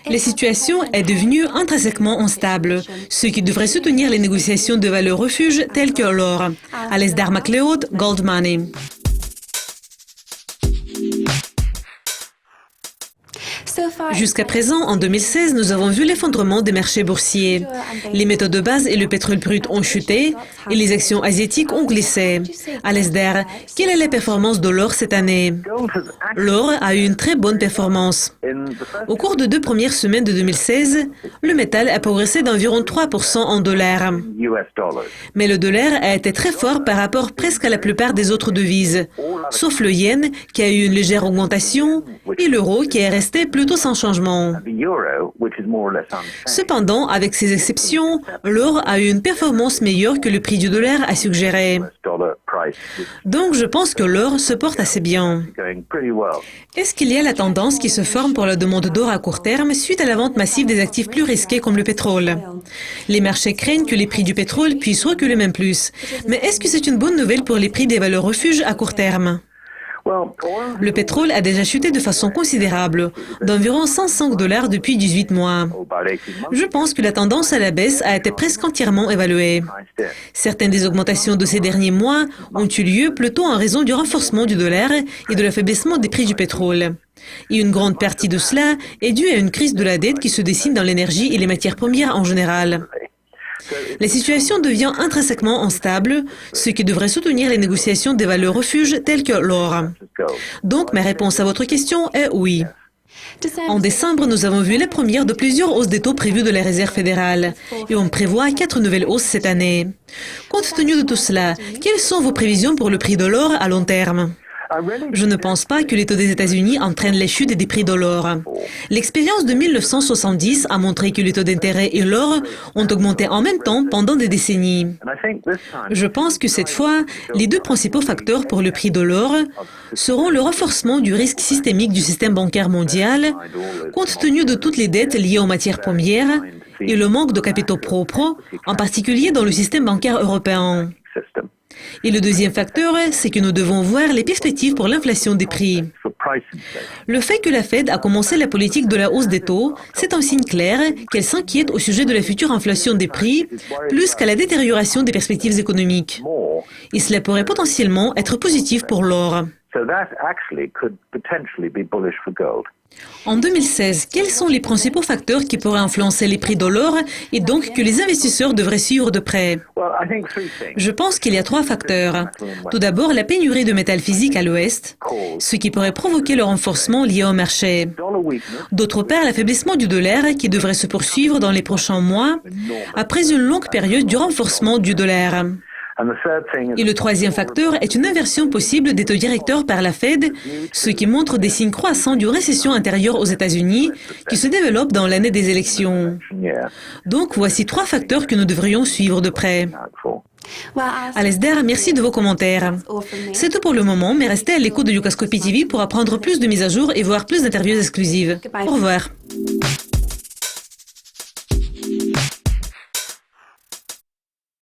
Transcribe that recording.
La situation est devenue intrinsèquement instable, ce qui devrait soutenir les négociations de valeurs refuge telles que l'or. Alasdair MacLeod, Gold Money. Jusqu'à présent, en 2016, nous avons vu l'effondrement des marchés boursiers. Les métaux de base et le pétrole brut ont chuté et les actions asiatiques ont glissé. Alasdair, quelle est la performance de l'or cette année? L'or a eu une très bonne performance. Au cours de 2 premières semaines de 2016, le métal a progressé d'environ 3% en dollars. Mais le dollar a été très fort par rapport presque à la plupart des autres devises, sauf le yen qui a eu une légère augmentation et l'euro qui est resté plutôt sans changement. Cependant, avec ces exceptions, l'or a eu une performance meilleure que le prix du dollar a suggéré. Donc je pense que l'or se porte assez bien. Est-ce qu'il y a la tendance qui se forme pour la demande d'or à court terme suite à la vente massive des actifs plus risqués comme le pétrole? Les marchés craignent que les prix du pétrole puissent reculer même plus. Mais est-ce que c'est une bonne nouvelle pour les prix des valeurs refuges à court terme? Le pétrole a déjà chuté de façon considérable, d'environ 105 $ depuis 18 mois. Je pense que la tendance à la baisse a été presque entièrement évaluée. Certaines des augmentations de ces derniers mois ont eu lieu plutôt en raison du renforcement du dollar et de l'affaiblissement des prix du pétrole. Et une grande partie de cela est due à une crise de la dette qui se dessine dans l'énergie et les matières premières en général. La situation devient intrinsèquement instable, ce qui devrait soutenir les négociations des valeurs refuges telles que l'or. Donc, ma réponse à votre question est oui. En décembre, nous avons vu la première de plusieurs hausses des taux prévues de la Réserve fédérale et on prévoit 4 nouvelles hausses cette année. Compte tenu de tout cela, quelles sont vos prévisions pour le prix de l'or à long terme? Je ne pense pas que les taux des États-Unis entraînent les chutes des prix de l'or. L'expérience de 1970 a montré que les taux d'intérêt et l'or ont augmenté en même temps pendant des décennies. Je pense que cette fois, les 2 principaux facteurs pour le prix de l'or seront le renforcement du risque systémique du système bancaire mondial, compte tenu de toutes les dettes liées aux matières premières, et le manque de capitaux propres, en particulier dans le système bancaire européen. Et le deuxième facteur, c'est que nous devons voir les perspectives pour l'inflation des prix. Le fait que la Fed a commencé la politique de la hausse des taux, c'est un signe clair qu'elle s'inquiète au sujet de la future inflation des prix, plus qu'à la détérioration des perspectives économiques. Et cela pourrait potentiellement être positif pour l'or. En 2016, quels sont les principaux facteurs qui pourraient influencer les prix de l'or et donc que les investisseurs devraient suivre de près? Je pense qu'il y a 3 facteurs. Tout d'abord, la pénurie de métal physique à l'Ouest, ce qui pourrait provoquer le renforcement lié au marché. D'autre part, l'affaiblissement du dollar qui devrait se poursuivre dans les prochains mois après une longue période du renforcement du dollar. Et le troisième facteur est une inversion possible des taux directeurs par la Fed, ce qui montre des signes croissants d'une récession intérieure aux États-Unis qui se développe dans l'année des élections. Donc voici 3 facteurs que nous devrions suivre de près. Alasdair, merci de vos commentaires. C'est tout pour le moment, mais restez à l'écoute de Yucascopy TV pour apprendre plus de mises à jour et voir plus d'interviews exclusives. Au revoir.